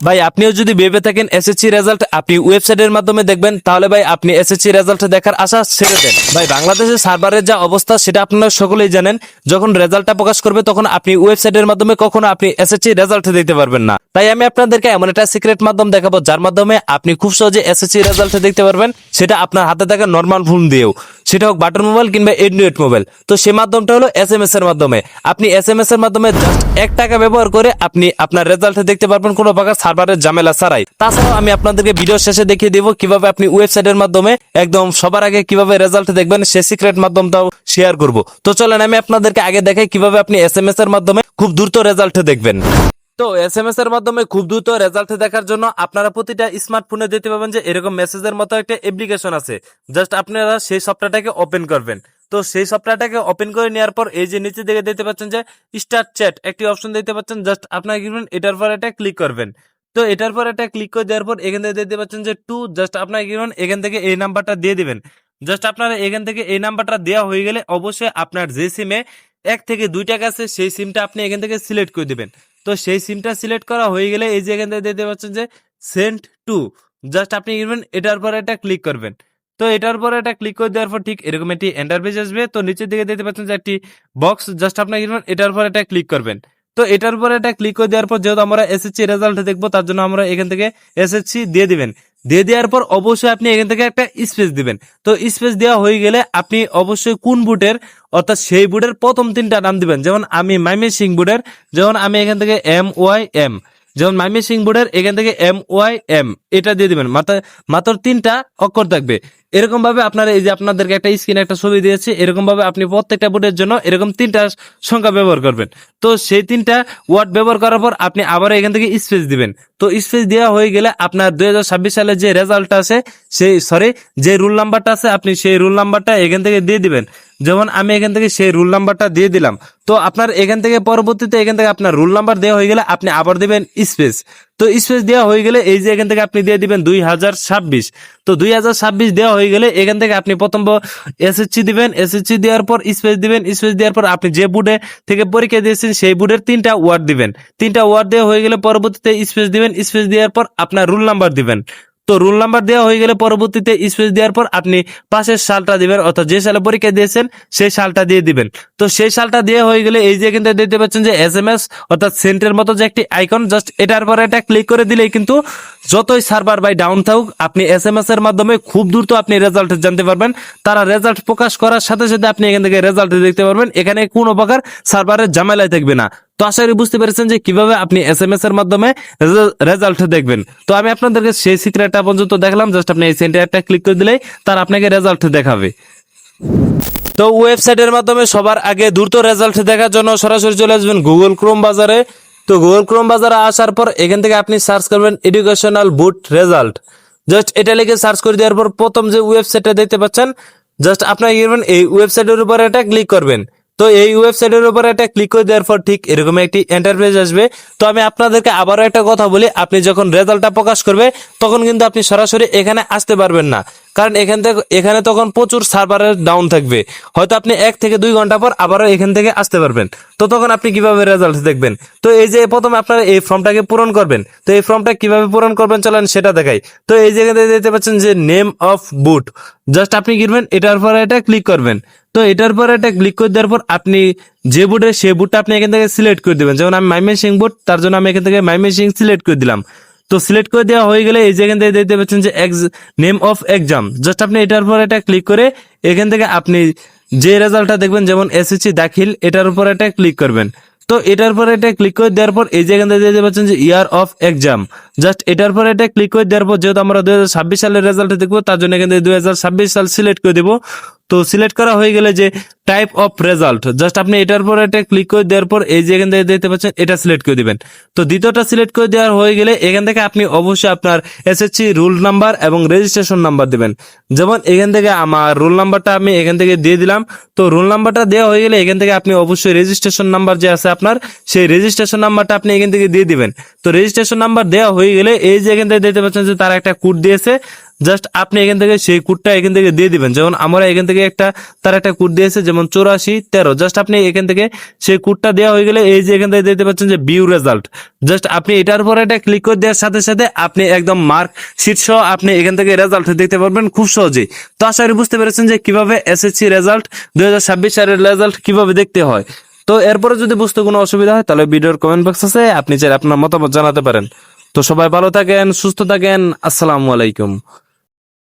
ভাই আপনিও যদি ভেবে থাকেন এসএসসি রেজাল্ট আপনি ওয়েবসাইটের মাধ্যমে দেখবেন, তাহলে ভাই আপনি এসএসসি রেজাল্ট দেখার আশা ছেড়ে দেন। ভাই বাংলাদেশের সার্ভারের যা অবস্থা সেটা আপনারা সকলেই জানেন। যখন রেজাল্টটা প্রকাশ করবে তখন আপনি ওয়েবসাইটের মাধ্যমে কখনো আপনি এসএসসি রেজাল্ট দেখতে পারবেন না। তাই আমি আপনাদেরকে এমন একটা সিক্রেট মাধ্যম দেখাবো যার মাধ্যমে আপনি খুব সহজে এসএসসি রেজাল্ট দেখতে পারবেন, সেটা আপনার হাতে থাকা নর্মাল ফোন দিয়েও, সেটা হোক বাটন মোবাইল কিংবা অ্যান্ড্রয়েড মোবাইল। তো সেই মাধ্যমটা হলো এসএমএস এর মাধ্যমে। আপনি এসএমএস এর মাধ্যমে জাস্ট 1 টাকা ব্যবহার করে আপনি আপনার রেজাল্ট দেখতে পারবেন কোনো প্রকার সার্ভারের ঝামেলা ছাড়াই। তাছাড়াও আমি আপনাদেরকে ভিডিও শেষে দেখিয়ে দিব কিভাবে আপনি ওয়েবসাইটের মাধ্যমে একদম সবার আগে কিভাবে রেজাল্ট দেখবেন, সেই সিক্রেট মাধ্যমটাও শেয়ার করব। তো চলেন আমি আপনাদেরকে আগে দেখাই কিভাবে আপনি এসএমএস এর মাধ্যমে খুব দ্রুত রেজাল্ট দেখবেন। তো এসএমএস এর মাধ্যমে খুব দ্রুত রেজাল্ট দেখার জন্য আপনারা প্রতিটা স্মার্টফোনে দেখতে পাবেন যে এরকম মেসেজের মতো একটা অ্যাপ্লিকেশন আছে। জাস্ট আপনারা সেই সফটওয়্যারটাকে ওপেন করবেন। তো সেই সফটওয়্যারটাকে ওপেন করে নেওয়ার পর এই যে নিচে দিকে দেখতে পাচ্ছেন যে স্টার্ট চ্যাট একটি অপশন দেখতে পাচ্ছেন। জাস্ট আপনারা কি করবেন, এটার পর এটা ক্লিক করবেন। তো এটার পর এটা ক্লিক করে দেওয়ার পর এখান থেকে দেখতে পাচ্ছেন যে টু, জাস্ট আপনারা কি করবেন, এখান থেকে এই নাম্বারটা দিয়ে দিবেন। জাস্ট আপনারা এখান থেকে এই নাম্বারটা দেওয়া হয়ে গেলে অবশ্যই আপনার যে সিমে 1 থেকে 2 টাকা আছে সেই সিমটা আপনি এখান থেকে সিলেক্ট করে দিবেন। তো সেই সিমটা সিলেক্ট করা হয়ে গেলে এই যে এখান থেকে দেখতে পাচ্ছেন যে সেন্ড টু, জাস্ট আপনি কি করবেন, এটার পর এটা ক্লিক করবেন। তো এটার পর এটা ক্লিক করে দেওয়ার পর ঠিক এরকম একটি ইন্টারফেস আসবে। তো নিচের দিকে দেখতে পাচ্ছেন যে একটি বক্স, জাস্ট আপনি কি করবেন, এটার পর এটা ক্লিক করবেন। তো এটার পর এটা ক্লিক করে দেওয়ার পর যেহেতু আমরা এসএসসি রেজাল্ট দেখবো তার জন্য আমরা এখান থেকে এসএসসি দিয়ে দিবেন। দিয়ে দেওয়ার পর অবশ্যই আপনি এখান থেকে একটা স্পেস দিবেন। তো স্পেস দেওয়া হয়ে গেলে আপনি অবশ্যই কোন বুটের, অর্থাৎ সেই বুটের প্রথম 3টা নাম দিবেন। যেমন আমি ময়মনসিংহ বুটের, যেমন আমি এখান থেকে MYM, যেমন ময়মনসিংহ বুটের এখান থেকে MYM এটা দিয়ে দিবেন। মাত্র 3টা অক্ষর থাকবে। এরকম ভাবে আপনারা এই যে আপনাদেরকে একটা স্ক্রিনে একটা ছবি দিয়েছি, এরকম ভাবে আপনি প্রত্যেকটা বুটের জন্য এরকম 3টা সংখ্যা ব্যবহার করবেন। তো সেই 3টা ওয়ার্ড ব্যবহার করার পর আপনি আবার এখান থেকে স্পেস দিবেন। তো স্পেস দেওয়া হয়ে গেলে আপনার 2026 সালের যে রেজাল্ট আছে যে রুল নাম্বারটা আছে আপনি সেই রুল নাম্বারটা এখান থেকে দিয়ে দিবেন। যেমন আমি এখান থেকে সেই রুল নাম্বারটা দিয়ে দিলাম। তো আপনার এখান থেকে পরবর্তীতে এখান থেকে আপনার রুল নাম্বার দেওয়া হয়ে গেলে আপনি আবার দিবেন স্পেস। তো স্পেস দেওয়া হয়ে গেলে এই যে এখান থেকে আপনি দিয়ে দিবেন 2026। তো 2026 দেওয়া হয়ে গেলে এখান থেকে আপনি প্রথম এসএসসি দিবেন। এসএসসি দেওয়ার পর স্পেস দিবেন। স্পেস দেওয়ার পর আপনি যে বুটে থেকে পরীক্ষা দিয়েছেন সেই বুটের 3টা ওয়ার্ড দিবেন। 3টা ওয়ার্ড দেওয়া হয়ে গেলে পরবর্তীতে স্পেস দিবেন। স্পেস দেওয়ার পর আপনার রুল নাম্বার দিবেন। তো রুল নাম্বার দেওয়া হয়ে গেলে পরবর্তীতে স্পেস দেওয়ার পর আপনি পাশের সালটা দিবেন, অর্থাৎ যে সালে পরীক্ষা দিয়েছেন সেই সালটা দিয়ে দিবেন। তো সেই সালটা দেওয়া হয়ে গেলে এই যে কিন্তু দেখতে পাচ্ছেন যে এসএমএস অর্থাৎ সেন্টের মতো যে একটি আইকন, জাস্ট এটার পর এটা ক্লিক করে দিলেই কিন্তু যতই সার্ভার বাই ডাউন থাকুক আপনি এসএমএস এর মাধ্যমে খুব দ্রুত আপনি রেজাল্ট জানতে পারবেন। তারা রেজাল্ট প্রকাশ করার সাথে সাথে আপনি এখান থেকে রেজাল্ট দেখতে পারবেন। এখানে কোনো প্রকার সার্ভারের ঝামেলাই থাকবে না। তো আশা করি বুঝতে পেরেছেন যে কিভাবে আপনি এসএমএস এর মাধ্যমে রেজাল্ট দেখবেন। তো আমি আপনাদেরকে সেই সিক্রেটটা পর্যন্ত দেখলাম। জাস্ট আপনি এই সেন্টারটা ক্লিক করে দিলেই তার আপনাকে রেজাল্ট দেখাবে। তো ওয়েবসাইটের মাধ্যমে সবার আগে দ্রুত রেজাল্ট দেখার জন্য সরাসরি চলে আসবেন গুগল ক্রোম বাজারে। তো গুগল ক্রোম বাজারে আসার পর এখান থেকে আপনি সার্চ করবেন এডুকেশনাল বুট রেজাল্ট। জাস্ট এটা লিখে সার্চ করে দেওয়ার পর প্রথম যে ওয়েবসাইটটা দেখতে পাচ্ছেন, জাস্ট আপনার এই ওয়েবসাইটের উপর এটা ক্লিক করবেন। তো এই ওয়েবসাইটের উপর একটা ক্লিক করে দেওয়ার পর ঠিক এরকম একটি ইন্টারফেস আসবে। তো আমি আপনাদেরকে আবারও একটা কথা বলি, আপনি যখন রেজাল্টটা প্রকাশ করবে তখন কিন্তু আপনি সরাসরি এখানে আসতে পারবেন না, কারণ এখানে তখন প্রচুর সার্ভারের ডাউন থাকবে। হয়তো আপনি 1 থেকে 2 ঘন্টা পর আবারও এখান থেকে আসতে পারবেন। তো তখন আপনি কিভাবে রেজাল্ট দেখবেন? তো এই যে প্রথমে আপনারা এই ফর্মটাকে পূরণ করবেন। তো এই ফর্মটা কিভাবে পূরণ করবেন চলেন সেটা দেখাই। তো এই জায়গাতে দেখতে পাচ্ছেন যে নেম অফ বুট, জাস্ট আপনি কিনবেন এটার পর এটা ক্লিক করবেন। তো এটার পর এটা ক্লিক করে দেওয়ার পর আপনি যে বুটের সেই বুটটা আপনি এখান থেকে সিলেক্ট করে দিবেন। যেমন আমি ময়মনসিংহ বুট, তার জন্য আমি এখান থেকে ময়মনসিংহ সিলেক্ট করে দিলাম। তো সিলেক্ট করে দেওয়া হয়ে গেলে এই যে এখান থেকে দেখতে পাচ্ছেন যে নেম অফ এক্সাম, জাস্ট আপনি এটার পর এটা ক্লিক করে এখান থেকে আপনি যে রেজাল্টটা দেখবেন যেমন এসএসসি দাখিল, এটার উপর এটা ক্লিক করবেন। তো এটার পর এটা ক্লিক করে দেওয়ার পর এই যে এখান থেকে দেখতে পাচ্ছেন যে ইয়ার অফ এক্সাম, জাস্ট এটার পর এটা ক্লিক করে দেওয়ার পর যেহেতু আমরা 2026 সালের রেজাল্ট দেখবো তার জন্য এখান থেকে 2026 সাল সিলেক্ট করে দেবো। তো সিলেক্ট করা হয়ে গেলে যে টাইপ অফ রেজাল্ট, জাস্ট আপনি এটার পর এটা ক্লিক করে দেওয়ার পর এই যে এখান থেকে দেখতে পাচ্ছেন এটা সিলেক্ট করে দিবেন। তো দ্বিতীয়টা সিলেক্ট করে দেওয়ার হয়ে গেলে এখান থেকে আপনি অবশ্যই আপনার এসএসসি রুল নাম্বার এবং রেজিস্ট্রেশন নাম্বার দিবেন। যেমন এখান থেকে আমার রুল নাম্বারটা আমি এখান থেকে দিয়ে দিলাম। তো রুল নাম্বারটা দেওয়া হয়ে গেলে এখান থেকে আপনি অবশ্যই রেজিস্ট্রেশন নাম্বার যে আছে আপনার সেই রেজিস্ট্রেশন নাম্বারটা আপনি এখান থেকে দিয়ে দিবেন। তো রেজিস্ট্রেশন নাম্বার দেওয়া হয়ে গেলে এই যে এখান থেকে দেখতে পাচ্ছেন যে তারা একটা কোড দিয়েছে, জাস্ট আপনি এখান থেকে সেই কোডটা এখান থেকে দিয়ে দিবেন। যেমন আমরা এখান থেকে তার একটা কোড দিয়েছে, যেমন 8413। জাস্ট আপনি এখান থেকে সেই কোডটা দেওয়া হয়ে গেলে এই যে এখান থেকে দেখতে পাচ্ছেন যে ভিউ রেজাল্ট, জাস্ট আপনি এটার উপর এটা ক্লিক করে দেওয়ার সাথে সাথে আপনি একদম মার্ক শিট সহ আপনি এখান থেকে রেজাল্ট দেখতে পারবেন খুব সহজেই। তো আশা করি বুঝতে পেরেছেন যে কিভাবে এসএসসি রেজাল্ট 2026 সালের রেজাল্ট কিভাবে দেখতে হয়। তো এরপরে যদি বুঝতে কোনো অসুবিধা হয় তাহলে ভিডিওর কমেন্ট বক্স আছে, আপনি চাইলে আপনার মতামত জানাতে পারেন। তো সবাই ভালো থাকেন, সুস্থ থাকেন, আসসালামু আলাইকুম।